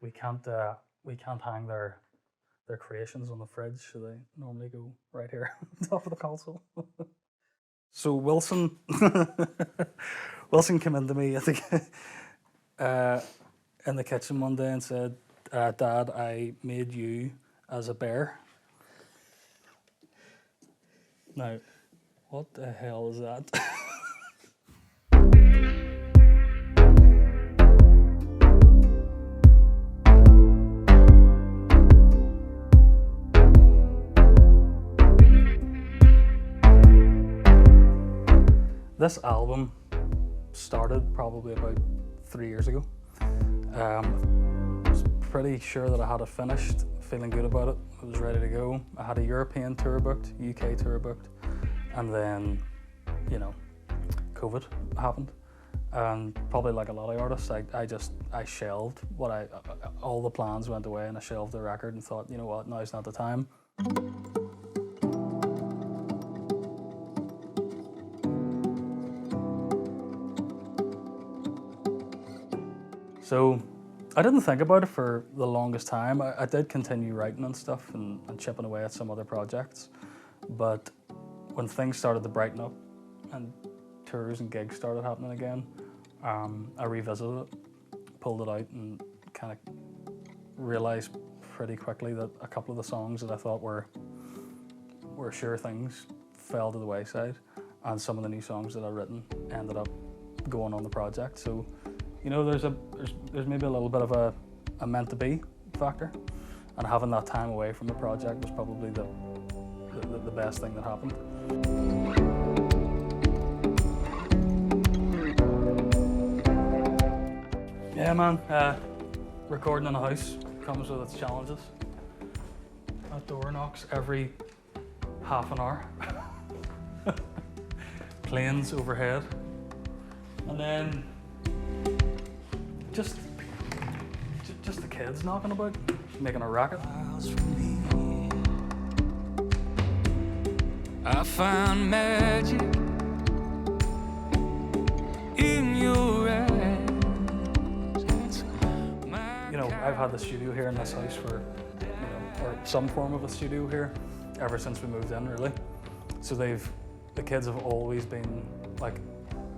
we can't hang their creations on the fridge, so they normally go right here on top of the console. So Wilson Wilson came into me, I think, in the kitchen one day and said, "Dad, I made you as a bear." Now, what the hell is that? This album started probably about 3 years ago. I was pretty sure that I had it finished, feeling good about it. I was ready to go. I had a European tour booked, UK tour booked, and then, COVID happened. And probably like a lot of artists, I shelved all the plans went away, and I shelved the record and thought, you know what, now's not the time. So I didn't think about it for the longest time. I did continue writing and stuff and chipping away at some other projects. But when things started to brighten up and tours and gigs started happening again, I revisited it, pulled it out, and kind of realized pretty quickly that a couple of the songs that I thought were sure things fell to the wayside, and some of the new songs that I'd written ended up going on the project. So, there's maybe a little bit of a meant to be factor, and having that time away from the project was probably the best thing that happened. Yeah, man. Recording in a house comes with its challenges. That door knocks every half an hour. Planes overhead, and then just the kids knocking about, making a racket. I found magic in your eyes. I've had the studio here in this house for, or some form of a studio here, ever since we moved in, really. So the kids have always been like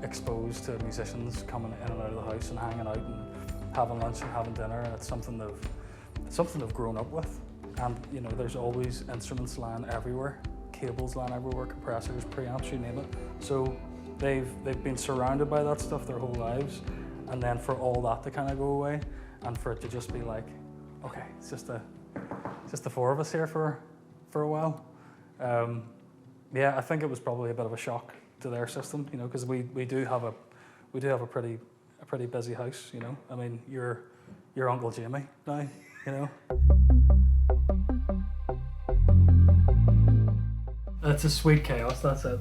exposed to musicians coming in and out of the house and hanging out and having lunch and having dinner, and it's something they've grown up with. And there's always instruments lying everywhere, cables lying everywhere, compressors, preamps, you name it. So they've been surrounded by that stuff their whole lives, and then for all that to kind of go away, and for it to just be like, okay, it's just the four of us here for a while. Yeah, I think it was probably a bit of a shock to their system, because we do have a pretty busy house, I mean, you're Uncle Jamie now, It's a sweet chaos, that's it.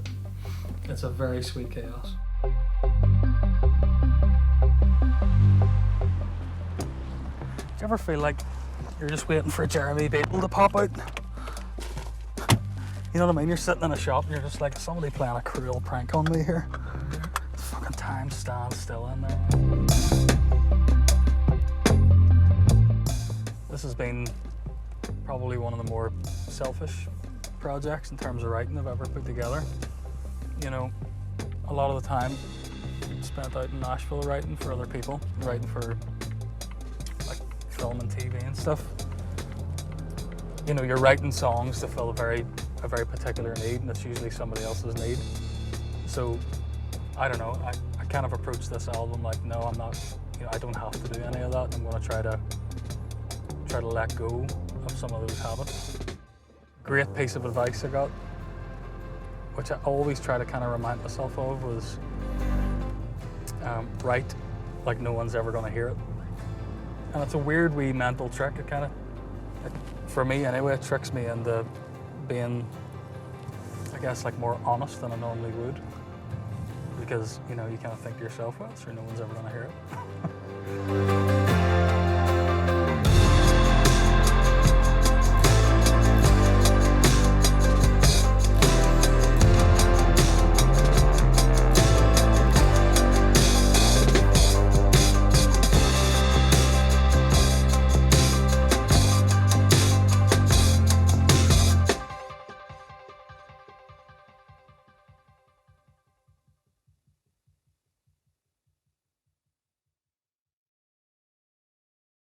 It's a very sweet chaos. Do you ever feel like you're just waiting for Jeremy Beadle to pop out? You know what I mean? You're sitting in a shop and you're just like, somebody playing a cruel prank on me here. The fucking time stands still in there. This has been probably one of the more selfish projects in terms of writing I've ever put together. A lot of the time spent out in Nashville writing for other people, writing for like film and TV and stuff. You're writing songs to fill a very particular need, and it's usually somebody else's need. So, I don't know, I kind of approached this album like, no, I'm not, I don't have to do any of that. I'm going to try to let go of some of those habits. Great piece of advice I got, which I always try to kind of remind myself of, was write like no one's ever going to hear it. And it's a weird wee mental trick. For me anyway, it tricks me into being, I guess, like more honest than I normally would, because you kind of think to yourself, well, sure, no one's ever going to hear it.